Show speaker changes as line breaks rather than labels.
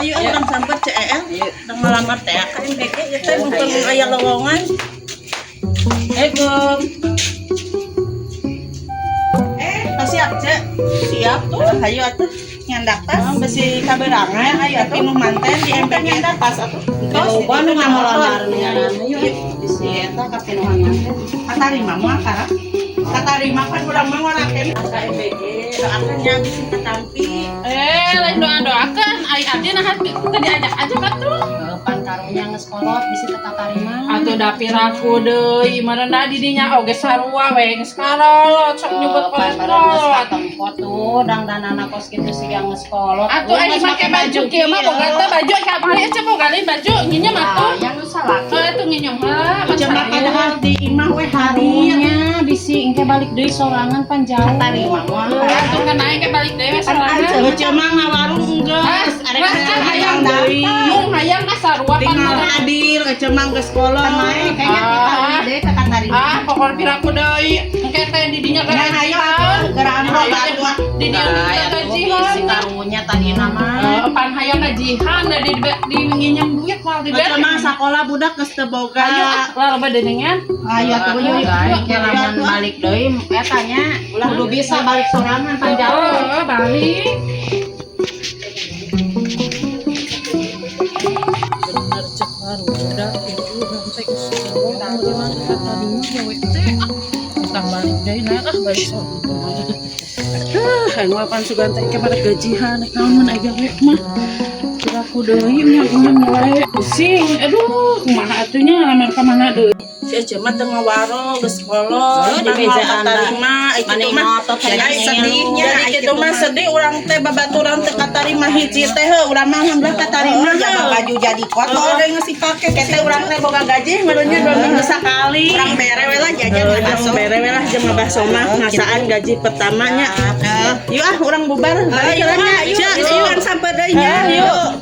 Ayo orang sampai CEL udah melamar teh kan BG ya teh bukan aya lowongan. Assalamualaikum. Siap cek. Siap tuh. Ayo atuh nyandak tas. Besi kaberangan ayo atuh pinuh manten di MPG nyandak tas atuh.
Loba nu ngamelamar nya ayo bisi eta kapinuhan manten.
Katarima mah karang. Katarima kan urang mah ngarakeun ka MPG. Doakeun nya bisi katampi.
Lain doa-doakan ai abdi nah kita diajak aja batu.
Pan karunya geus kolot bisi teu tarima.
Atuh dapir aku deui marana di dinya oge sarua we geus karolot sok nyebut kolot.
Tempot tuh dangdanana kos kitu siga geus kolot.
Atuh ai make baju kieu mah boga teh baju kabeh aja boga lain baju nyinya mah tuh.
Yang nu salah.
Atuh nyinya mah
Cuma padahal di imah we hadir.
Harunya bisi engke balik deui sorangan pan jauh.
Katarima mah.
atuh kan naik ke balik dewe sorangan.
Cuma ngawarung geus. Arek hayang deui.
Mung hayang ka sarua pan
Tinggal
mah.
adil cuma geus kolot.
Kayaknya kita deui teh katarima.
Pokoknya piraku deui. Engke teh di dinya
Nah, ayo atuh geurang roda
di dia gajihan.
Si karunya tadi nama.
Pan hayang gajihan da di nginyam duit mal di
cuma sekolah budak geus teu boga.
Ayo loba dedengan.
Ayo atuh yuk.
Engke lamun balik deui eta nya kudu bisa balik sorangan pan jauh.
Balik.
Benar cek baru udah itu sampai ke Solo gimana tadinya ya wete utang balik deh naik balik Solo aduh pan sugan teh kemana gajihan namun aja we mah aku deui nya mulai pusing aduh kumaha atunya lamar ka mana deui si mah teu ngawaro geus kolot
di meja
katarima
Itu mah sedihnya. Itu mah sedih urang teh babaturan teh katarima hiji teh urang mah alhamdulillah katarima jaga baju jadi kotor deui geus dipake teh urang teh boga gaji meureunnya 2 minggu sakali. Urang bere we lah jajan bakso. Bere we lah jeung bakso mah ngasaan gaji pertamanya. Yuk urang bubar balik nya. Yuk sampai deui nya. Yuk.